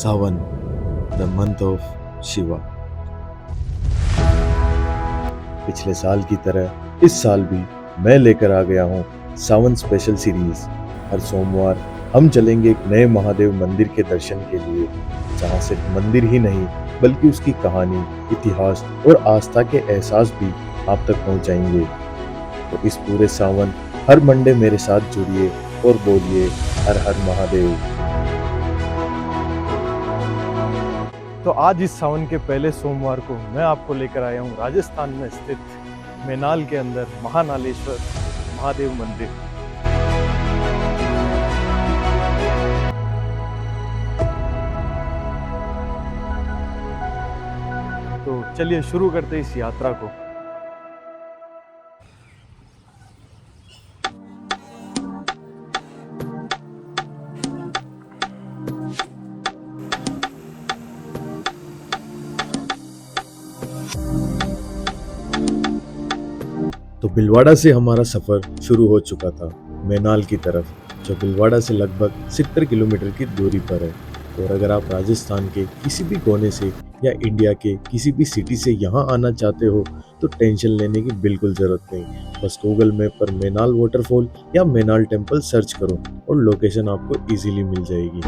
Sawan, the month of Shiva. पिछले साल की तरह इस साल भी मैं लेकर आ गया हूँ सावन स्पेशल सीरीज। हर सोमवार हम चलेंगे एक नए महादेव मंदिर के दर्शन के लिए, जहाँ सिर्फ मंदिर ही नहीं बल्कि उसकी कहानी, इतिहास और आस्था के एहसास भी आप तक पहुँचाएंगे। तो इस पूरे सावन हर मंडे मेरे साथ जुड़िए और बोलिए हर हर महादेव। तो आज इस सावन के पहले सोमवार को मैं आपको लेकर आया हूँ राजस्थान में स्थित मेनाल के अंदर महानालेश्वर महादेव मंदिर। तो चलिए शुरू करते हैं इस यात्रा को। तो भीलवाड़ा से हमारा सफर शुरू हो चुका था मेनाल की तरफ, जो भीलवाड़ा से लगभग 70 किलोमीटर की दूरी पर है। और अगर आप राजस्थान के किसी भी कोने से या इंडिया के किसी भी सिटी से यहाँ आना चाहते हो तो टेंशन लेने की बिल्कुल ज़रूरत नहीं। बस गूगल मैप पर मेनाल वाटरफॉल या मेनाल टेम्पल सर्च करो और लोकेशन आपको इजीली मिल जाएगी।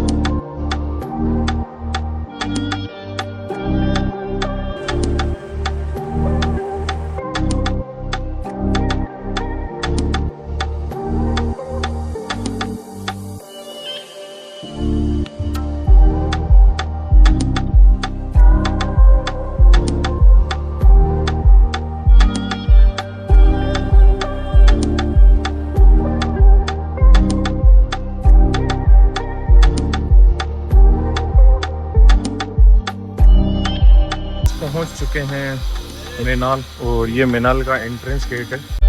पहुंच चुके हैं मेनाल और ये मेनाल का एंट्रेंस गेट है।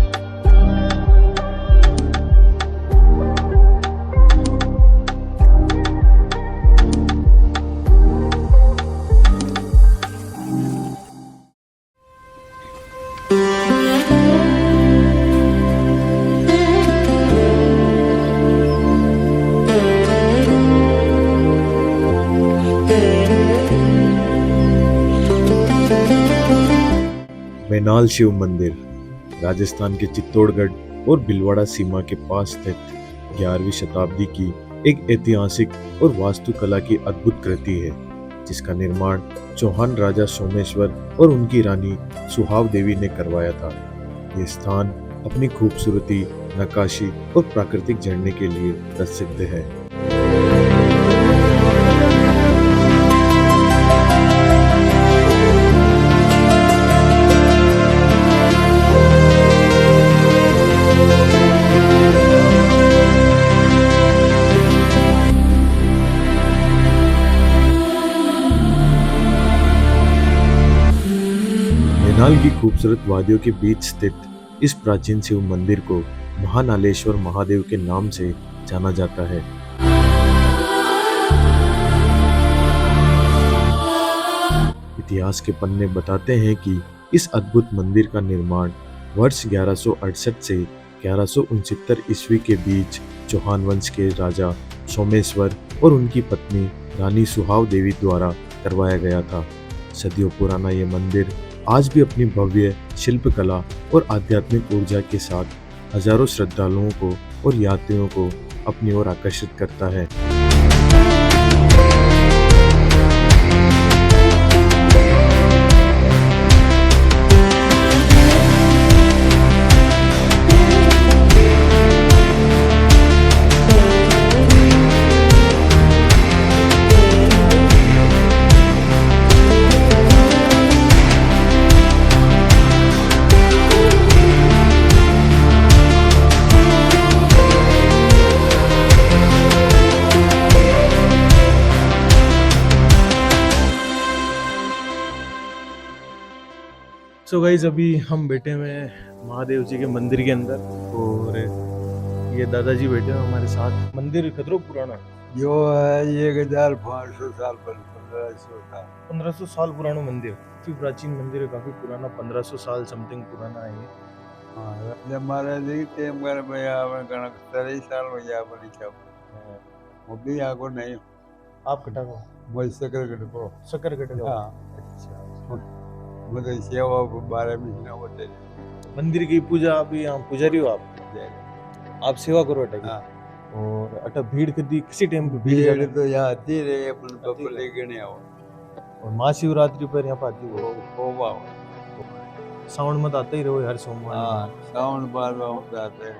मेनाल शिव मंदिर राजस्थान के चित्तौड़गढ़ और भीलवाड़ा सीमा के पास स्थित 11वीं शताब्दी की एक ऐतिहासिक और वास्तुकला की अद्भुत कृति है, जिसका निर्माण चौहान राजा सोमेश्वर और उनकी रानी सुहाव देवी ने करवाया था। ये स्थान अपनी खूबसूरती, नक्काशी और प्राकृतिक झरने के लिए प्रसिद्ध है। मेनाल की खूबसूरत वादियों के बीच स्थित इस प्राचीन शिव मंदिर को महानालेश्वर महादेव के नाम से जाना जाता है। इतिहास के पन्ने बताते हैं कि इस अद्भुत मंदिर का निर्माण वर्ष 1168 से 1169 ईस्वी के बीच चौहान वंश के राजा सोमेश्वर और उनकी पत्नी रानी सुहाव देवी द्वारा करवाया गया था। सदियों पुराना ये मंदिर आज भी अपनी भव्य शिल्पकला और आध्यात्मिक ऊर्जा के साथ हजारों श्रद्धालुओं को और यात्रियों को अपनी ओर आकर्षित करता है। सो गाइस, अभी हम बैठे हुए हैं महादेव जी के मंदिर के अंदर और ये दादाजी बैठे हैं हमारे साथ। मंदिर खतरो पुराना जो है 1500 साल पर 1500 साल 1500 साल पुराना मंदिर, काफी प्राचीन मंदिर है, काफी पुराना, 1500 साल समथिंग पुराना है ये। हाँ, जब महाराज जी टेम कर भैया मैं कणक 23 साल हो गया बड़ी छाप वो भी आगो नहीं आप कटा को मैं सकरगढ़ को सकरगढ़ गाँव। हाँ अच्छा। मतलब सेवा 12 महीना होते मंदिर की पूजा अभी यहाँ पुजारी हो आप सेवा करो अटा की। हाँ और अटा भीड़ कदी किसी टाइम पे भीड़ भीड़ ज्यादा? तो यहाँ आती रहे अपन आती बबले रहे। गणे आओ और महाशिवरात्रि पर यहाँ पर आती हो, होवा सावन में तो आता ही रहो हर सोमवार। हाँ सावन 12 होता है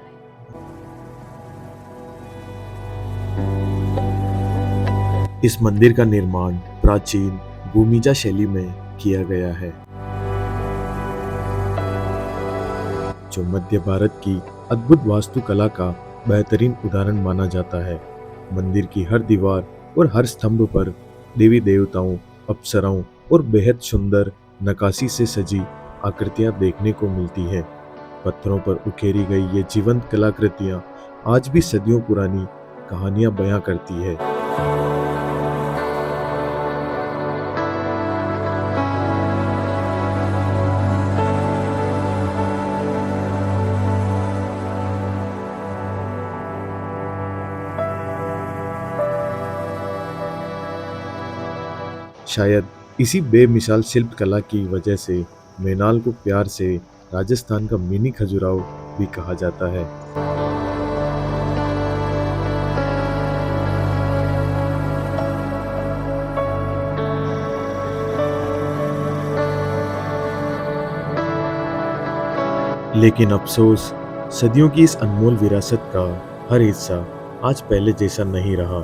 इस मंदिर का निर्माण प्राचीन भूमिजा शैली में किया गया है, जो मध्य भारत की अद्भुत वास्तुकला का बेहतरीन उदाहरण माना जाता है। मंदिर की हर दीवार और हर स्तंभ पर देवी देवताओं, अप्सराओं और बेहद सुंदर नक्काशी से सजी आकृतियां देखने को मिलती है। पत्थरों पर उकेरी गई ये जीवंत कलाकृतियां आज भी सदियों पुरानी कहानियां बयां करती है। शायद इसी बेमिसाल शिल्प कला की वजह से मैनाल को प्यार से राजस्थान का मिनी खजुराहो भी कहा जाता है। लेकिन अफसोस, सदियों की इस अनमोल विरासत का हर हिस्सा आज पहले जैसा नहीं रहा।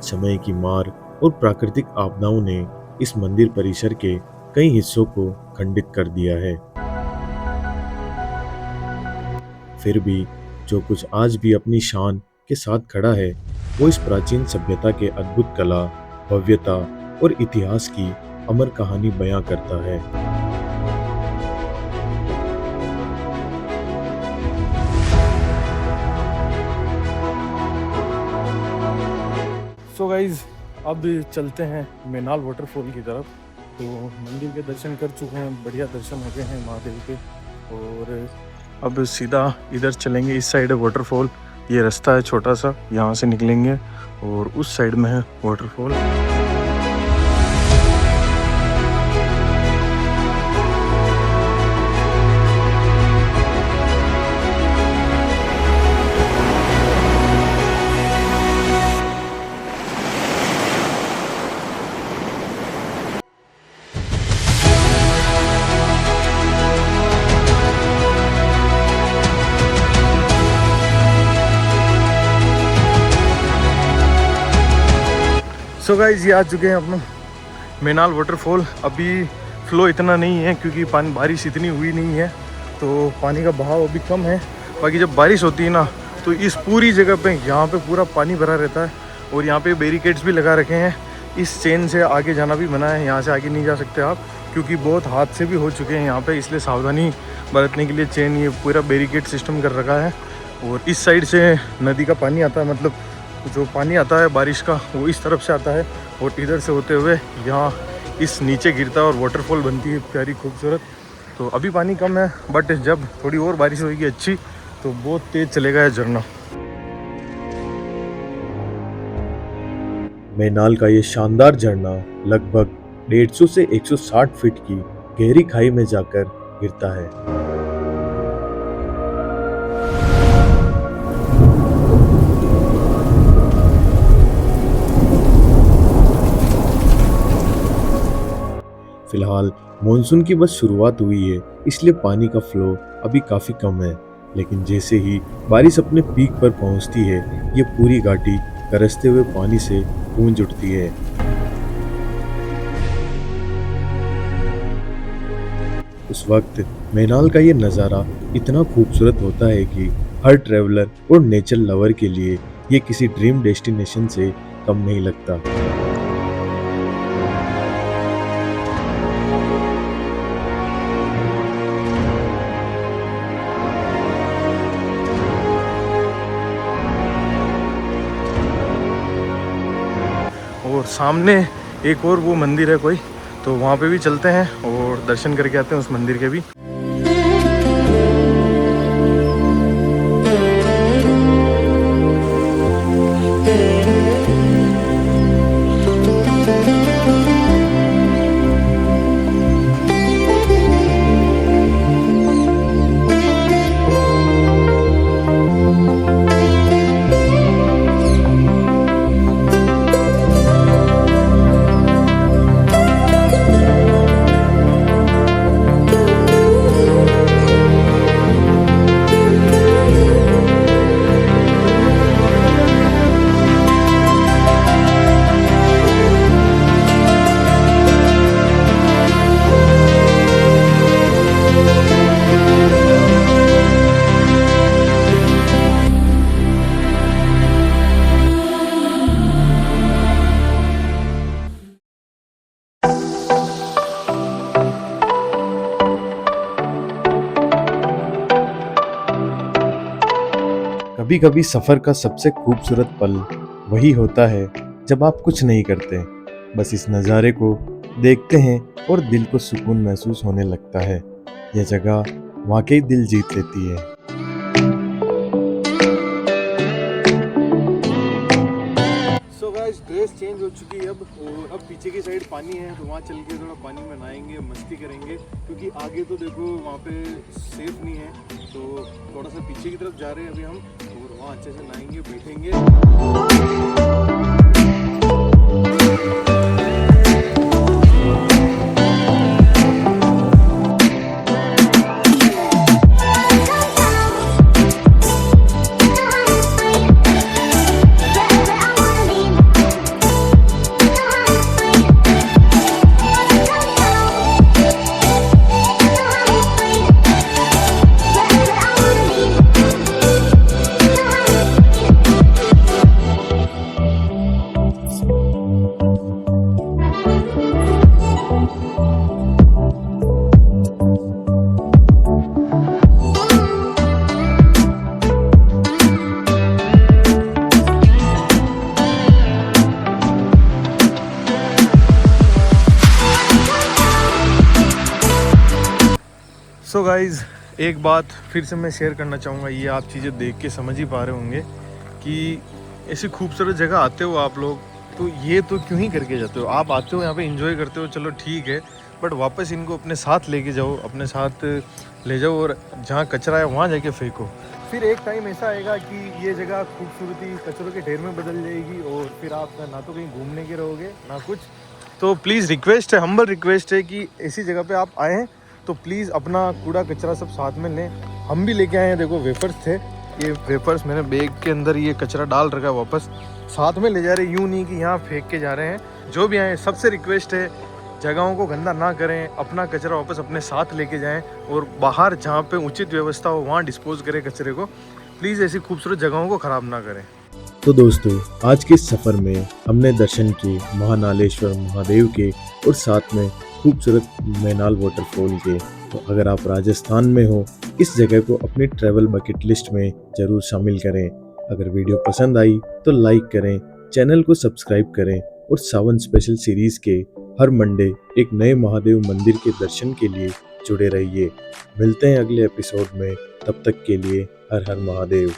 समय की मार और प्राकृतिक आपदाओं ने इस मंदिर परिसर के कई हिस्सों को खंडित कर दिया है। फिर भी जो कुछ आज भी अपनी शान के साथ खड़ा है, वो इस प्राचीन सभ्यता के अद्भुत कला, भव्यता और इतिहास की अमर कहानी बयां करता है। सो गाइज अब चलते हैं मैनाल वाटरफॉल की तरफ। तो मंदिर के दर्शन कर चुके हैं, बढ़िया दर्शन हो गए हैं महादेव के। और अब सीधा इधर चलेंगे, इस साइड है वाटरफॉल। ये रास्ता है छोटा सा, यहाँ से निकलेंगे और उस साइड में है वाटरफॉल। सो गाइज ये आ चुके हैं अपना मैनाल वाटरफॉल। अभी फ्लो इतना नहीं है क्योंकि पानी बारिश इतनी हुई नहीं है, तो पानी का बहाव अभी कम है। बाकी जब बारिश होती है ना, तो इस पूरी जगह पे यहाँ पे पूरा पानी भरा रहता है। और यहाँ पे बैरिकेड्स भी लगा रखे हैं। इस चेन से आगे जाना भी मना है, यहाँ से आगे नहीं जा सकते आप, क्योंकि बहुत हादसे भी हो चुके हैं यहाँ पे। इसलिए सावधानी बरतने के लिए चेन ये पूरा बैरिकेड सिस्टम कर रखा है। और इस साइड से नदी का पानी आता है, मतलब जो पानी आता है बारिश का वो इस तरफ से आता है और इधर से होते हुए यहाँ इस नीचे गिरता है और वाटरफॉल बनती है प्यारी खूबसूरत। तो अभी पानी कम है, बट जब थोड़ी और बारिश होगी अच्छी तो बहुत तेज चलेगा यह झरना। मैनाल का ये शानदार झरना लगभग 150 से 160 फीट की गहरी खाई में जाकर गिरता है। फिलहाल मॉनसून की बस शुरुआत हुई है, इसलिए पानी का फ्लो अभी काफी कम है। लेकिन जैसे ही बारिश अपने पीक पर पहुंचती है, ये पूरी घाटी गरजते हुए पानी से गूंज उठती है। उस वक्त मैनाल का ये नज़ारा इतना खूबसूरत होता है कि हर ट्रैवलर और नेचर लवर के लिए ये किसी ड्रीम डेस्टिनेशन से कम नहीं लगता। और सामने एक और वो मंदिर है कोई, तो वहाँ पे भी चलते हैं और दर्शन करके आते हैं उस मंदिर के भी। कभी कभी सफ़र का सबसे खूबसूरत पल वही होता है जब आप कुछ नहीं करते, बस इस नज़ारे को देखते हैं और दिल को सुकून महसूस होने लगता है। यह जगह वाकई दिल जीत लेती है। सो गाइस, ड्रेस चेंज हो चुकी है अब, और अब पीछे की साइड पानी है, तो वहाँ चल के थोड़ा पानी में नहाएंगे, मस्ती करेंगे, क्योंकि आगे तो देखो वहाँ पे सेफ नहीं है, तो थोड़ा सा पीछे की तरफ जा रहे हैं अभी हम, और वहाँ अच्छे से नहाएंगे, बैठेंगे। सो गाइज़, एक बात फिर से मैं शेयर करना चाहूँगा, ये आप चीज़ें देख के समझ ही पा रहे होंगे कि ऐसी खूबसूरत जगह आते हो आप लोग, तो ये तो क्यों ही करके जाते हो। आप आते हो यहाँ पे एंजॉय करते हो, चलो ठीक है, बट वापस इनको अपने साथ लेके जाओ, अपने साथ ले जाओ, और जहाँ कचरा है वहाँ जाके फेंको। फिर एक टाइम ऐसा आएगा कि ये जगह खूबसूरती कचरों के ढेर में बदल जाएगी, और फिर आप ना तो कहीं घूमने के रहोगे ना कुछ। तो प्लीज़ रिक्वेस्ट है, हम्बल रिक्वेस्ट है कि ऐसी जगह पे आप आएँ तो प्लीज़ अपना कूड़ा कचरा सब साथ में लें। हम भी लेके आए हैं, देखो वेफर्स थे, ये वेफर्स मैंने बैग के अंदर ये कचरा डाल रखा है, वापस साथ में ले जा रहे, यूँ नहीं कि यहाँ फेंक के जा रहे हैं। जो भी आए सबसे रिक्वेस्ट है, जगहों को गंदा ना करें, अपना कचरा वापस अपने साथ लेके जाएं, और बाहर जहाँ पे उचित व्यवस्था हो वहाँ डिस्पोज करें कचरे को। प्लीज़ ऐसी खूबसूरत जगहों को ख़राब ना करें। तो दोस्तों, आज के इस सफ़र में हमने दर्शन किए महानालेश्वर महादेव के, और साथ में खूबसूरत मैनाल वाटरफॉल के। तो अगर आप राजस्थान में हो, इस जगह को अपनी ट्रैवल बकेट लिस्ट में ज़रूर शामिल करें। अगर वीडियो पसंद आई तो लाइक करें, चैनल को सब्सक्राइब करें, और सावन स्पेशल सीरीज़ के हर मंडे एक नए महादेव मंदिर के दर्शन के लिए जुड़े रहिए। मिलते हैं अगले एपिसोड में, तब तक के लिए हर हर महादेव।